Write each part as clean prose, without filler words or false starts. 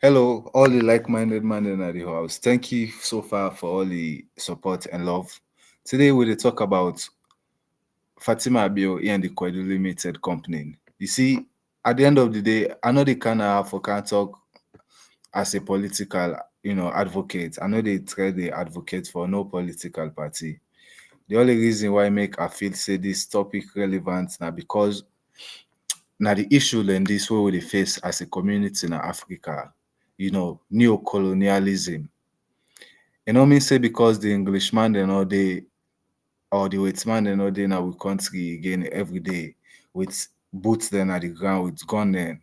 Hello, all the like-minded man in the house. Thank you so far for all the support and love. Today we'll talk about Fatima Abiyo and the Koidu Limited Company. You see, at the end of the day, I know they kind of for can talk as a political, advocate. I know they try they advocate for no political party. The only reason why make I feel say this topic relevant now because now the issue then this way we dey face as a community in Africa, neo-colonialism. You know me say because the Englishman they know they or the white man they know they now we country again every day with boots then at the ground with gun then,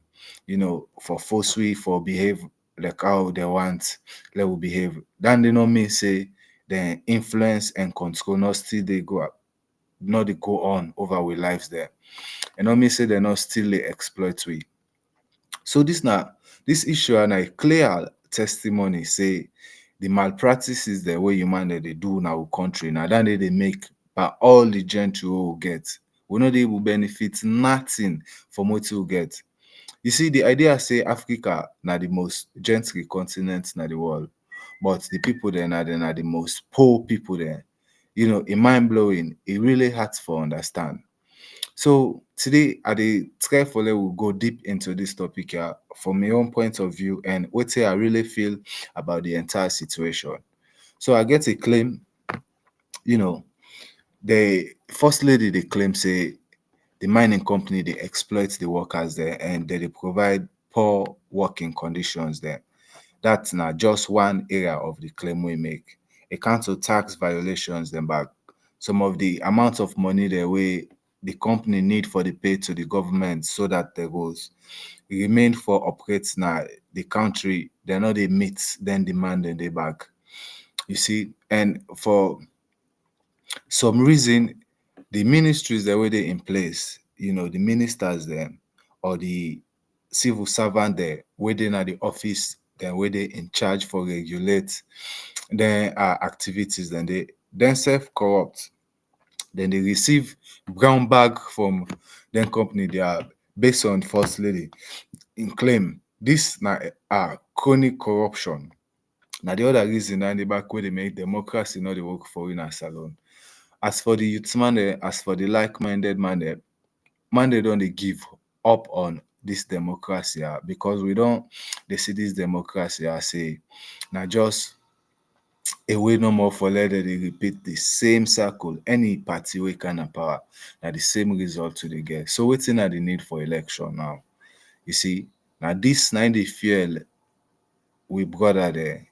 for forcery for behave like how they want, they will behave. Then they know me say the influence and control not still they go up, not they go on over with lives there. You know me say they not still they exploit we. So this issue and a clear testimony say the malpractices the way human they do in our country now that they make by all the gentry who get. We know they will benefit nothing from what we get. You see, the idea say Africa now the most gentry continent in the world, but the people there now they are the most poor people there. It mind blowing. It really hard to understand. So today at the Skyfall will go deep into this topic here from my own point of view and what I really feel about the entire situation. So I get a claim, you know, the first lady they claim say the mining company they exploit the workers there and they provide poor working conditions there. That's not just one area of the claim we make. A council tax violations them back. Some of the amount of money the way the company need for the pay to the government so that they goes remain for operates now the country they're not they meet then demand and they back. You see, and for some reason the ministries the way they in place, the ministers them or the civil servant there within at the office then where they in charge for regulate their activities then they then self corrupt then they receive brown bag from then company they are based on first lady in claim this na chronic corruption. Now the other reason na the back where they make democracy not the work for in a salon. As for the youth man, as for the like-minded man, man they don't they give up on this democracy because we don't they see this democracy as say now just a way no more for let they repeat the same circle. Any party we can of power, now the same result to the get. So waiting at the need for election now. You see, now this 90 fuel we brother there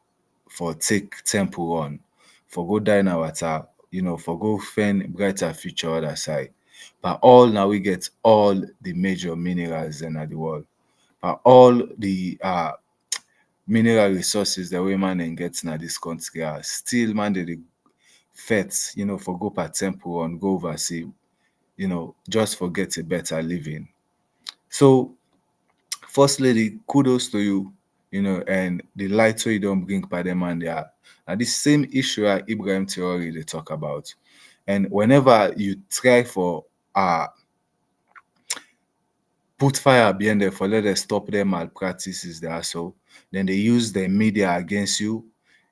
for take temple on, for go die our water, for go find brighter future other side. But all now we get all the major minerals in the world. But all the mineral resources that we man and gets in this country are still man they fet, for go per temple on go oversee, just for get a better living. So first lady, kudos to you, and the light way you don't bring by them and they are. Now this same issue Ibrahim Theory they talk about. And whenever you try for put fire behind them for let them stop their malpractices there, so then they use the media against you,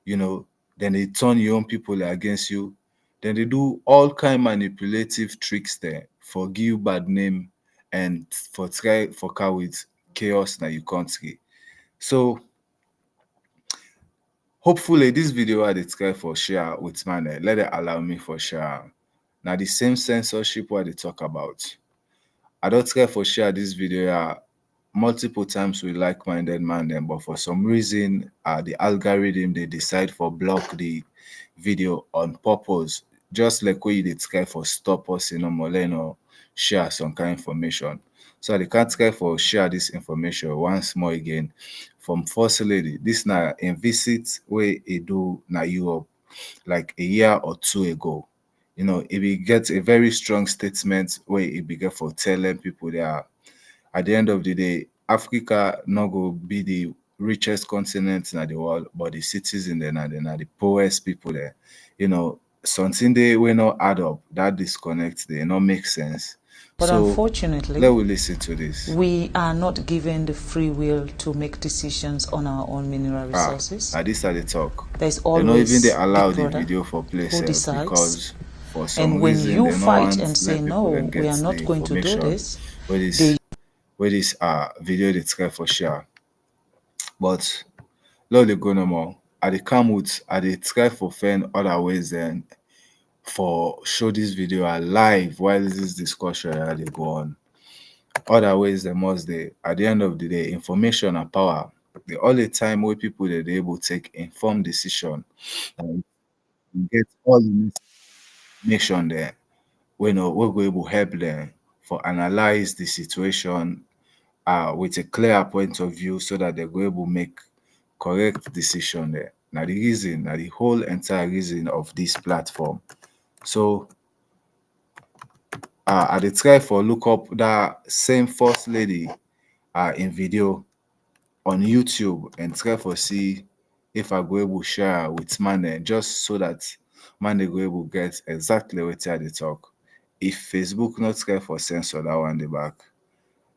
then they turn your own people against you, then they do all kind manipulative tricks there for give you bad name and for try for car with chaos in your country. So hopefully this video I dey try for share with man, let it allow me for share. Now the same censorship what they talk about. I don't try for share this video multiple times with like-minded man them, but for some reason the algorithm they decide for block the video on purpose, just like where you did try for stop us or share some kind of information. So they can't try for share this information once more again from first lady. This now in visit where it do na Europe like a year or two ago. If we get a very strong statement where it began for telling people that at the end of the day, Africa not go be the richest continent in the world, but the cities in there and the poorest people there. Something they will not add up. That disconnect they not make sense. But So let unfortunately, we listen to this. we are not given the free will to make decisions on our own mineral resources. Now this are the talk. There's They not even they always allow Big the Brother video for play who self decides. because for some And when reason you they don't fight want and say, let people no, then we get are the not going to do information this, where they this video they try for share. But Lord they go no more. At the come with at the try for find other ways then for show this video alive while this discussion they go on. Other ways they must they at the end of the day, information and power. The only time where people they able to take informed decision and get all the information there, we know we're going to help them for analyze the situation with a clear point of view so that they're going to make correct decision there. Now the reason, now the whole entire reason of this platform. So I did try for look up that same first lady in video on YouTube and try for see if I go able share with Mane just so that Mane go able get exactly what they talk. If Facebook not try for censor that one the back.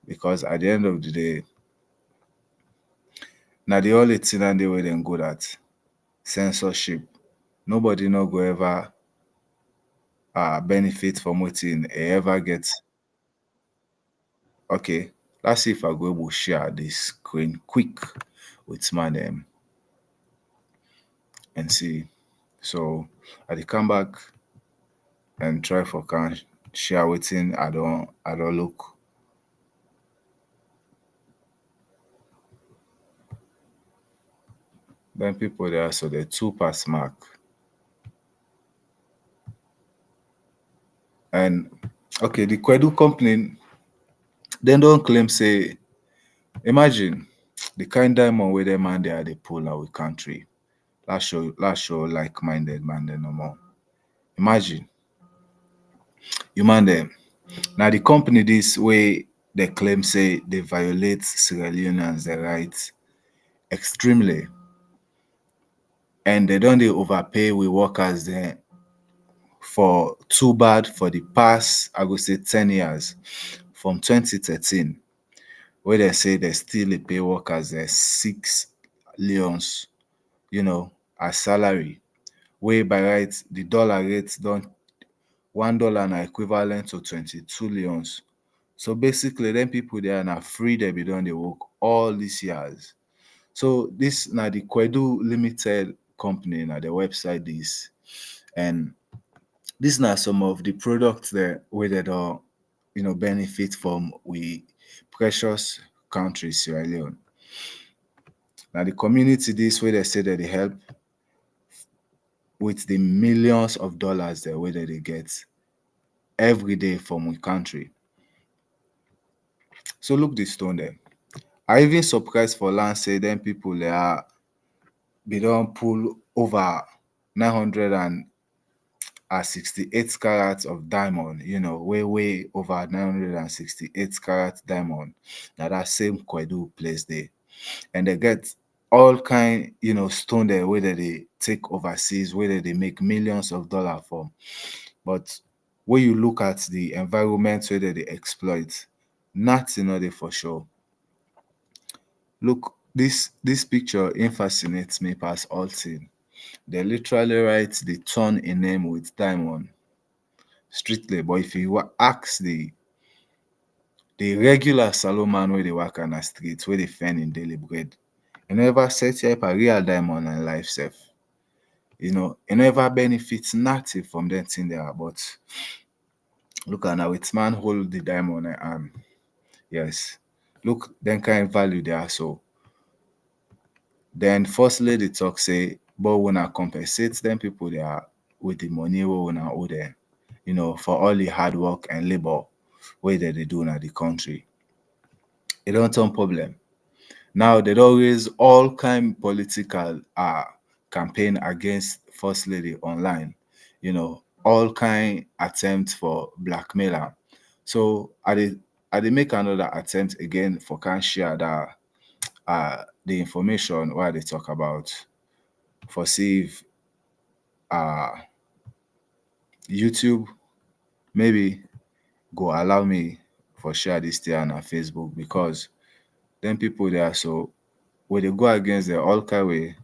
Because at the end of the day, now the only thing and the way they good at censorship. Nobody no go ever benefit from waiting ever get. Okay, let's see if I go able share this screen quick with my name and see. So I dey come back and try for can share waiting. I don't look. Then people there so the 2 pass mark. And okay, the Koidu company then don't claim say imagine the kind diamond where them man they are they pull our country. Let's show like-minded man they no more. Imagine you man them. Now the company this way they claim say they violate Sierra Leoneans their rights extremely and they don't they overpay with workers there for too bad for the past I would say 10 years from 2013 where they say they still dey pay workers there 6 leons, as salary. Where by right the dollar rate don't $1 now equivalent to 22 leons. So basically, then people there are free they be done they work all these years. So this now the Koidu Limited company now the website is and these are some of the products there where they don't benefit from we precious country Sierra Leone. Now the community this way they say that they help with the millions of dollars there where they get every day from we country. So look this stone there. I even surprised for land say then people they are they don't pull over 968 carats of diamond, way over 968 carats diamond. Now that same Koidu place there. And they get all kind, stone there where they take overseas, where they make millions of dollars from. But when you look at the environment where they exploit, nothing are there for sure. Look, this picture it fascinates me past all thing. They literally write the ton in name with diamond strictly. But if you ask the regular Salomon where they work on the street, where they find in daily bread, you never set up a real diamond and life safe. You never benefits nothing from that thing there. But look at now, it's man hold the diamond and yes. Look, then kind of value there. So then firstly the talk say, but when I compensate them people there with the money we wanna owe them, for all the hard work and labor way that they do in the country. It don't turn problem. Now they don't raise all kind political campaign against First Lady online. All kind attempt for blackmailer. So I did make another attempt again for can share that the information where they talk about for see if YouTube maybe go allow me for share this thing on Facebook because then people there so when they go against the all kind way.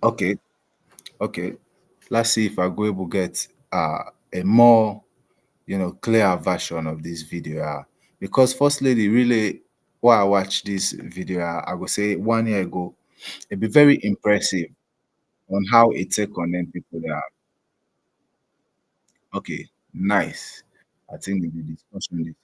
Okay, okay. Let's see if I go able get a more clear version of this video. Because first lady really while I watch this video, I go say 1 year ago, it be very impressive on how it take on them people there. Okay, nice. I think the discussion is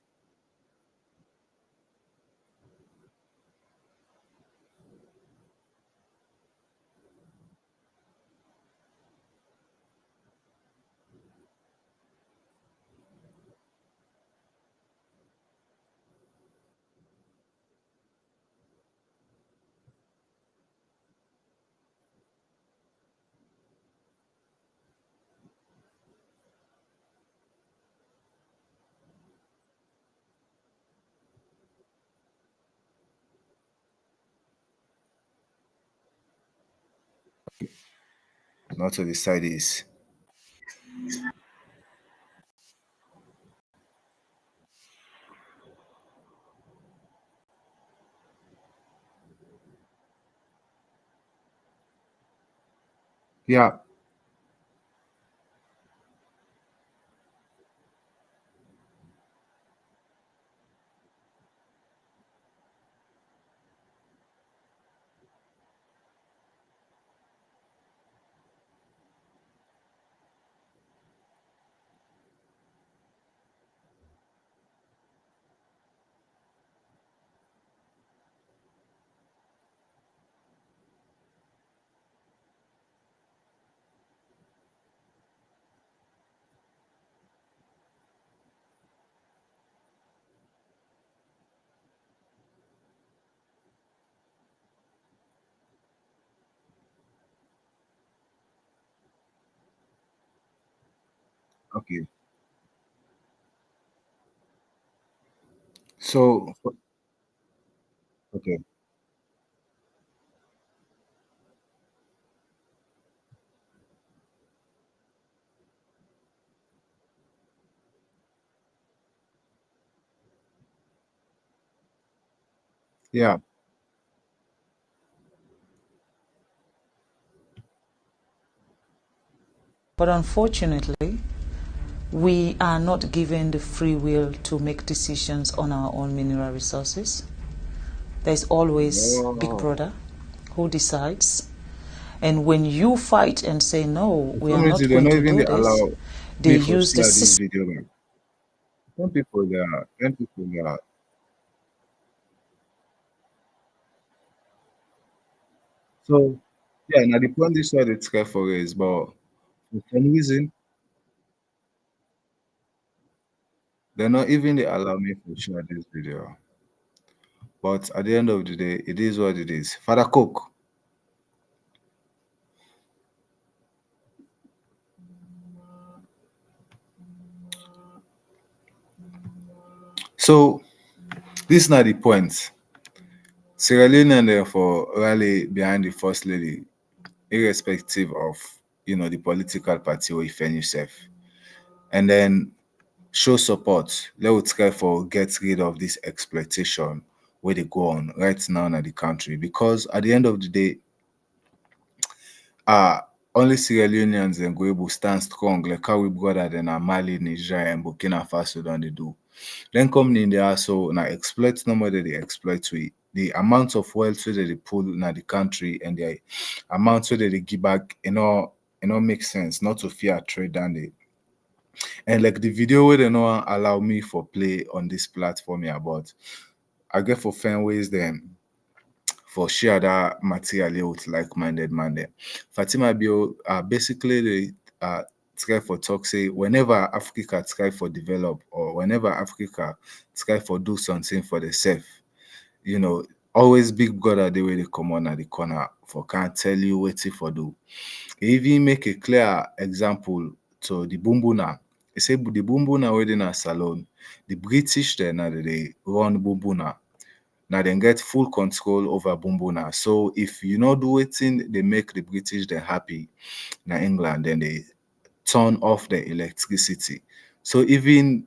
not to decide is yeah. Okay. So okay, yeah. But unfortunately, we are not given the free will to make decisions on our own mineral resources. There's always Big Oh, Brother who decides. And when you fight and say, no, for we some are reason not they going not to even do dey this, allow they me for use the share this system. video. Man. Some people there. So yeah, now the point this why they try for is but for some reason they're not even they allow me to share this video. But at the end of the day, it is what it is. Father Cook. So this is not the point. Sierra Leonean therefore rally behind the first lady, irrespective of the political party or if any self. And then show support. Let's try for get rid of this exploitation where they go on right now in the country. Because at the end of the day, uh only Sierra Leoneans and go able stand strong like how we brother than Mali, Niger, and Burkina Faso than they do. Then coming in there, so now exploit normally they exploit we the amount of wealth where they pull in the country and the amount where they give back, makes sense, not to fear trade than they and like the video where they no allow me for play on this platform here, but I get for fan ways them for share that material here with like-minded man there. Fatima Bio basically the try for talk say whenever Africa try for develop or whenever Africa try for do something for themselves, you know, always big brother the way they come on at the corner for can't tell you what for do. He even make a clear example to the Bumbuna. He say the Bumbuna wedding a salon, the British then they run Bumbuna. Now they get full control over Bumbuna. So if you not do it in, they make the British then happy in England, then they turn off the electricity. So even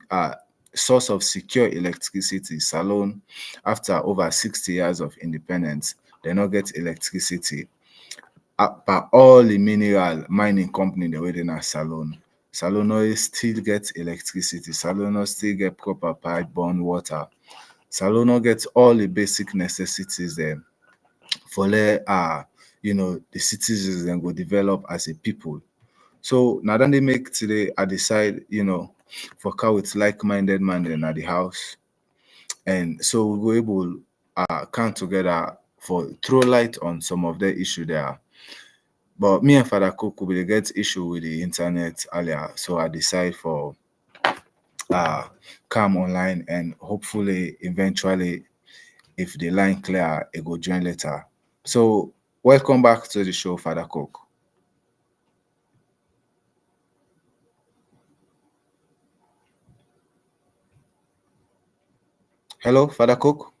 source of secure electricity, Salon, after over 60 years of independence, they not get electricity. But all the mineral mining company the way they na Salon. Salon no still get electricity. Salon no still get proper pipe-borne water. Salon no get all the basic necessities there for let the citizens then go develop as a people. So now then they make today I decide, for cow with like-minded man then at the house. And so we were able come together for throw light on some of the issue there. But me and Father Cook will get issue with the internet earlier. So I decide for come online and hopefully eventually if the line clear, it go join later. So welcome back to the show, Father Cook. Hello, Father Cook.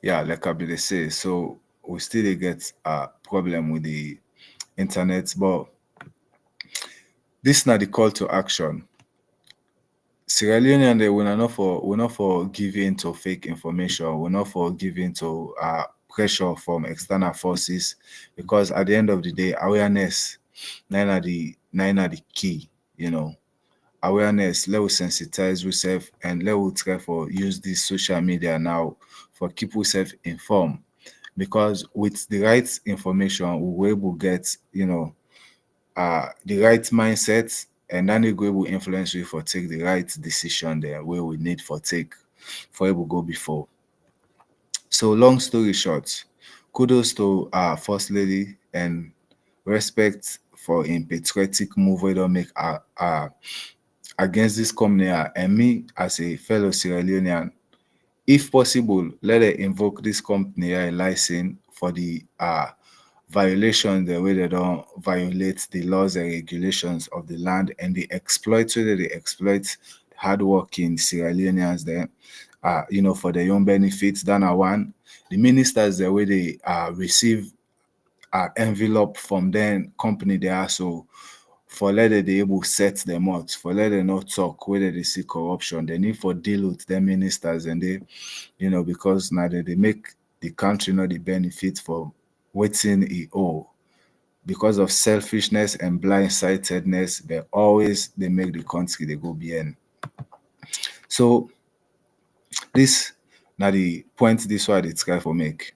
Yeah, like I be they say. So we still get a problem with the internet, but this not the call to action. Sierra Leonean they we're not for giving to fake information, we're not for giving to pressure from external forces, because at the end of the day, awareness nine are the key, awareness, let us sensitize ourselves and let us try for use this social media now for keep ourselves informed. Because with the right information, we will able get, the right mindset, and then we go able influence you for take the right decision there where we need for take for able go before. So long story short, kudos to our first lady and respect for in patriotic move we don't make against this company and me as a fellow Sierra Leonean, if possible, let it invoke this company a license for the violation the way they don't violate the laws and regulations of the land and the exploit whether they exploit hardworking Sierra Leoneans there, for their own benefits. Than a one, the ministers the way they receive envelope from then company they are so for let they able set them out, for let them not talk whether they see corruption. They need for deal with their ministers and they, because now they make the country not the benefit for waiting it all. Because of selfishness and blind-sightedness, they make the country they go behind. So this now the point this why they try for make.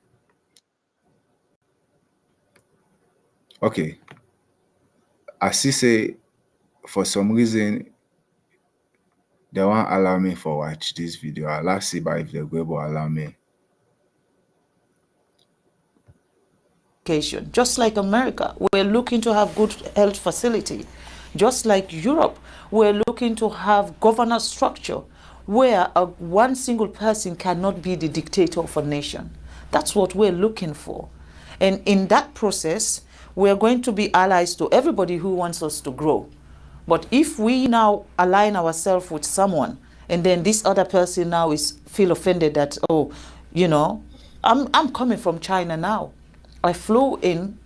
Okay. I see say for some reason they won't allow me for watch this video. I'll see by if they go able allow me. Just like America, we're looking to have good health facility. Just like Europe, we're looking to have governance structure where one single person cannot be the dictator of a nation. That's what we're looking for. And in that process, we're going to be allies to everybody who wants us to grow. But if we now align ourselves with someone and then this other person now feel offended that, I'm coming from China now. I flew in,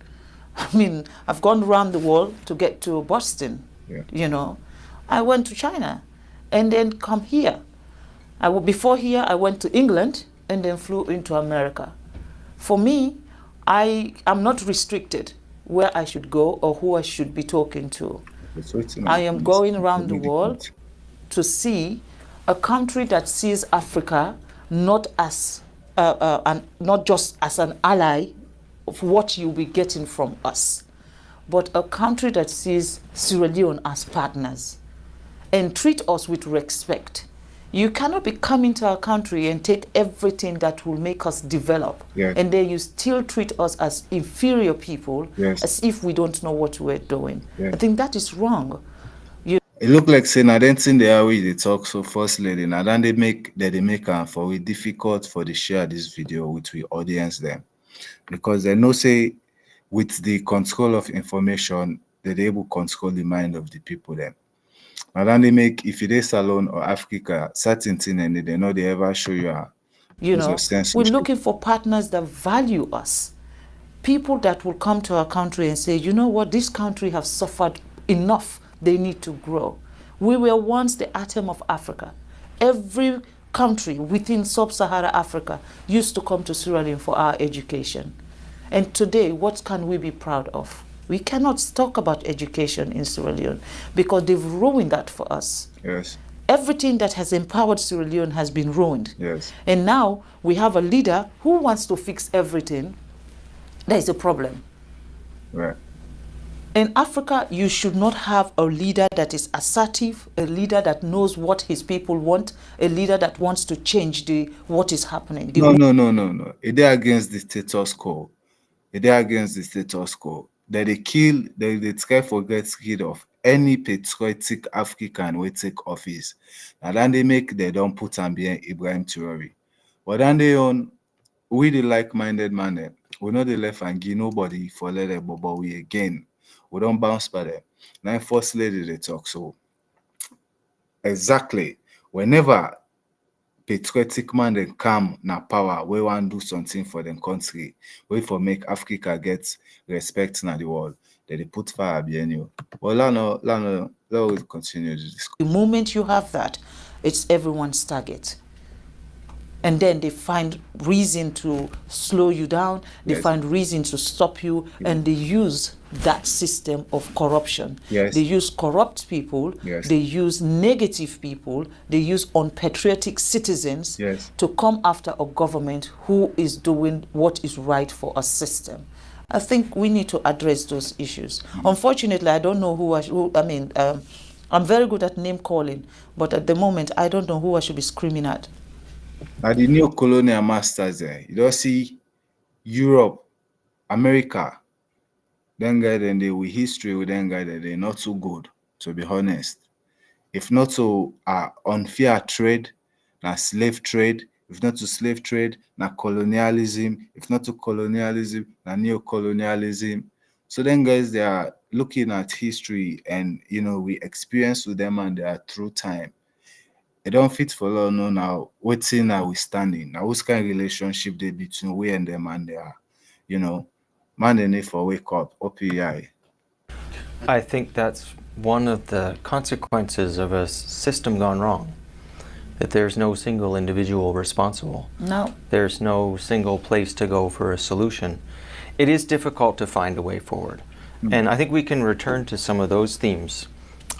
I've gone around the world to get to Boston, I went to China and then come here. Before here, I went to England and then flew into America. For me, I am not restricted where I should go or who I should be talking to. I am going around the world to see a country that sees Africa not as not just as an ally of what you'll be getting from us, but a country that sees Sierra Leone as partners and treat us with respect You cannot be coming to our country and take everything that will make us develop, Yes. and then you still treat us as inferior people, Yes. as if we don't know what we're doing. Yes. I think that is wrong. It look like saying I don't think they are way they talk so first lady. Now then they make for it difficult for the share this video with the audience them. Because they know say with the control of information, they're able to control the mind of the people then. Now then they make if it is Salon or Africa, certain thing and they know they ever show you You know, we're censorship. looking for partners that value us. People that will come to our country and say, you know what, this country has suffered enough. They need to grow. We were once the atom of Africa. Every country within sub-Saharan Africa used to come to Sierra Leone for our education. And today, what can we be proud of? We cannot talk about education in Sierra Leone because they've ruined that for us. Yes. Everything that has empowered Sierra Leone has been ruined. Yes. And now we have a leader who wants to fix everything. There is a problem. Right. In Africa, you should not have a leader that is assertive, a leader that knows what his people want, a leader that wants to change what is happening. No. They're against the status quo. They're against the status quo. They try to get rid of any patriotic African will take office. And then they don't put and behind Ibrahim Traore. But then we the like-minded man, we know the left and give nobody for let but we again. We don't bounce by them. Now first lady they talk. So exactly whenever patriotic man then come na power, we want to do something for them country, we for make Africa get respect in the world. They put fire behind you. Well, let us continue this. The moment you have that, it's everyone's target. And then they find reason to slow you down, they Yes. find reason to stop you, and they use that system of corruption. Yes. They use corrupt people, Yes. they use negative people, they use unpatriotic citizens Yes. to come after a government who is doing what is right for a system. I think we need to address those issues. Unfortunately, I don't know I'm very good at name calling, but at the moment, I don't know who I should be screaming at. Now the new colonial masters there, you don't see Europe, America, then guy then they with history with them guy that they're not so good, to be honest. If not to unfair trade, na slave trade, if not to slave trade, na colonialism, if not to colonialism, na neocolonialism. So then guys they are looking at history and we experience with them and they are through time. It don't fit for law no now. Waiting now we standing. Now what's kind of relationship they between we and them and they are, man they need for wake up, OPI. I think that's one of the consequences of a system gone wrong. That there's no single individual responsible. No. There's no single place to go for a solution. It is difficult to find a way forward. And I think we can return to some of those themes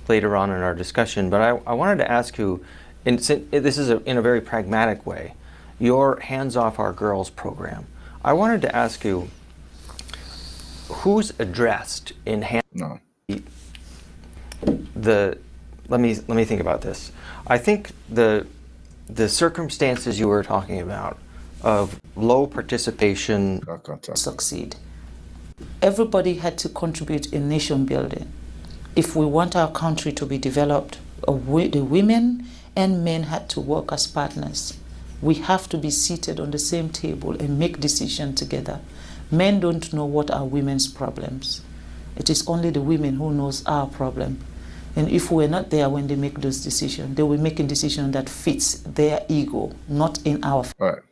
later on in our discussion. But I wanted to ask you, this is in a very pragmatic way, your Hands Off Our Girls program. I wanted to ask you, who's addressed in No. let me think about this. I think the circumstances you were talking about of low participation Succeed. Everybody had to contribute in nation building. If we want our country to be developed, the women and men had to work as partners. We have to be seated on the same table and make decisions together. Men don't know what are women's problems. It is only the women who knows our problem. And if we're not there when they make those decisions, they will make a decision that fits their ego, not in our. Right.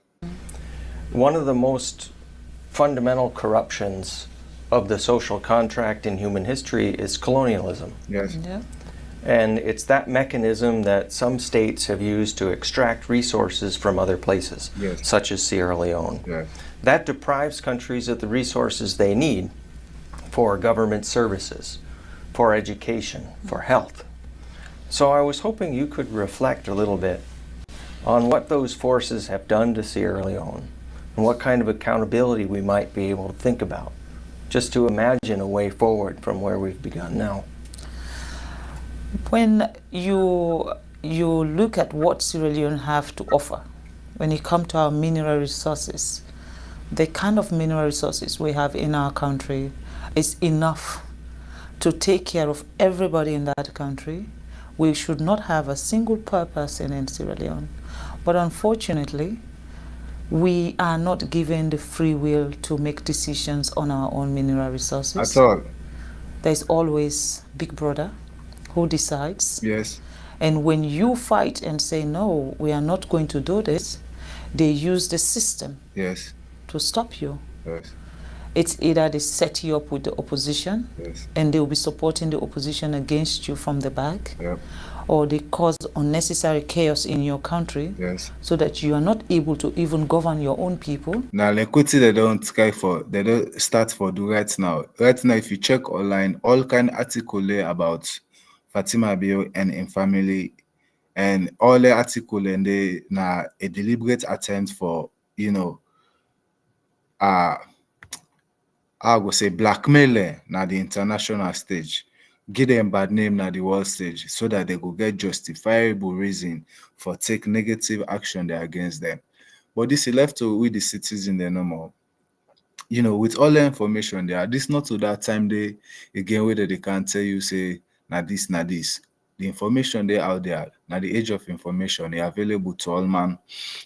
One of the most fundamental corruptions of the social contract in human history is colonialism. Yes. Yeah. And it's that mechanism that some states have used to extract resources from other places, Yes. such as Sierra Leone. Yes. That deprives countries of the resources they need for government services, for education, for health. So I was hoping you could reflect a little bit on what those forces have done to Sierra Leone and what kind of accountability we might be able to think about, just to imagine a way forward from where we've begun now. When you you look at what Sierra Leone have to offer when it comes to our mineral resources, the kind of mineral resources we have in our country is enough to take care of everybody in that country. We should not have a single poor person in Sierra Leone. But unfortunately, we are not given the free will to make decisions on our own mineral resources. At all. There's always Big Brother who decides. Yes. And when you fight and say, no, we are not going to do this, they use the system Yes. to stop you. Yes. It's either they set you up with the opposition, Yes. and they'll be supporting the opposition against you from the back, Yep. or they cause unnecessary chaos in your country, Yes. so that you are not able to even govern your own people. Now, equity they don't try for, they don't start for do right now. Right now, if you check online, all kind article there about Fatima Bio and in family, and all the article and they now a deliberate attempt for, you know, I would say blackmailer na the international stage, give them bad name na the world stage, so that they go get justifiable reason for take negative action there against them. But this is left to with the citizen they no more. You know, with all the information there, this not to that time they again whether they can tell you say na this, na this. The information they out there, now the age of information, they available to all man.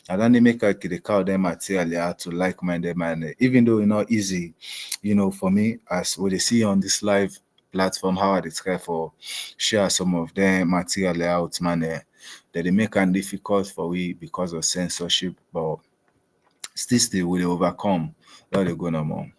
And then they make like the call them material to like-minded man. Even though it's not easy, you know, for me, as what they see on this live platform, how I describe for share some of them material out, man, that they make it difficult for we because of censorship, but still will overcome. That they go no more.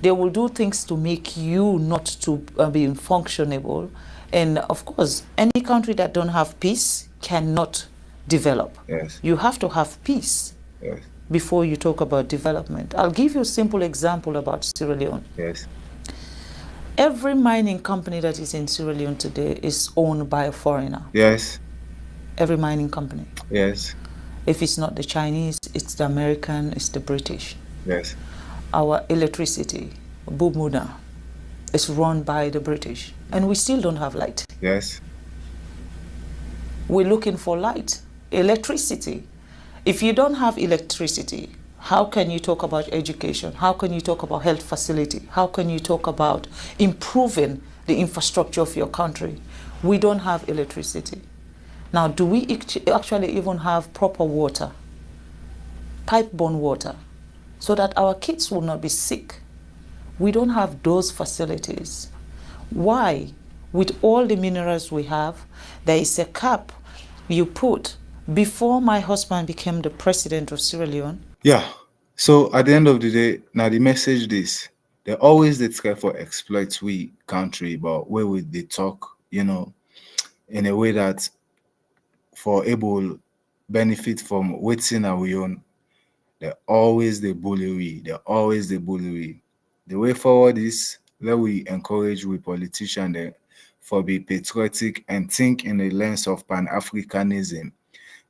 They will do things to make you not to be functionable. And of course, any country that don't have peace cannot develop. Yes. You have to have peace. Yes. Before you talk about development. I'll give you a simple example about Sierra Leone. Yes. Every mining company that is in Sierra Leone today is owned by a foreigner. Yes. Every mining company. Yes. If it's not the Chinese, it's the American, it's the British. Yes. Our electricity, Bumuda, is run by the British. And we still don't have light. Yes. We're looking for light, electricity. If you don't have electricity, how can you talk about education? How can you talk about health facility? How can you talk about improving the infrastructure of your country? We don't have electricity. Now, do we actually even have proper water, pipe-borne water, so that our kids will not be sick? We don't have those facilities. Why? With all the minerals we have, there is a cap you put. Before my husband became the president of Sierra Leone. Yeah. So at the end of the day, now the message is they always they try for exploit we country, but where would they talk, you know, in a way that for able benefit from waiting our own, they always the bully we. They always the bully we. The way forward is let we encourage we politicians there for be patriotic and think in the lens of Pan-Africanism.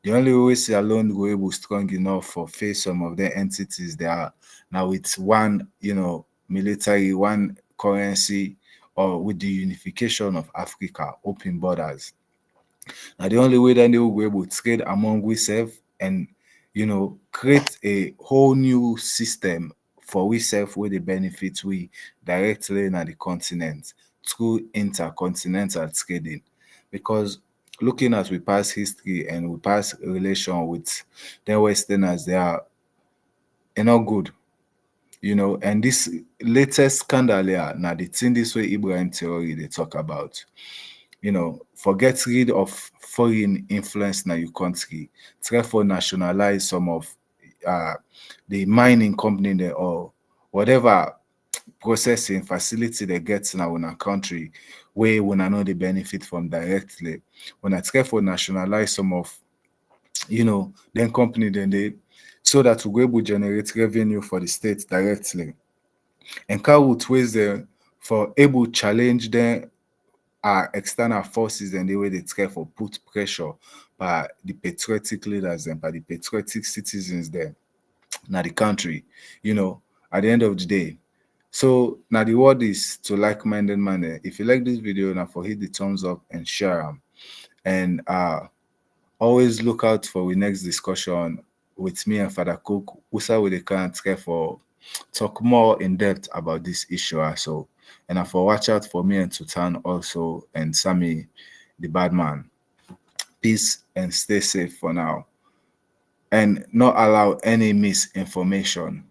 The only way we alone go able strong enough for face some of the entities they are now with one, you know, military, one currency, or with the unification of Africa, open borders. Now the only way that they will be able to trade among ourselves and, you know, create a whole new system for ourselves where the benefits we directly in the continent through intercontinental trading. Because looking at we past history and we past relation with the Westerners, they are not good, you know. And this latest scandal here, now the thing this way Ibrahim theory they talk about, you know, forget rid of foreign influence in your country, try for nationalize some of the mining company there or whatever processing facility they get now in our country where when I know they benefit from directly. When I try for nationalize some of, you know, then company then they so that we able to generate revenue for the state directly. And can would ways there for able challenge them external forces and the way they try for put pressure by the patriotic leaders and by the patriotic citizens there now the country, you know, at the end of the day. So now the word is to like-minded man. If you like this video, now for hit the thumbs up and share them. And always look out for the next discussion with me and Father Cook, usa we can't care for talk more in depth about this issue also. And for watch out for me and Tutan also and Sammy the bad man. Peace and stay safe for now. And not allow any misinformation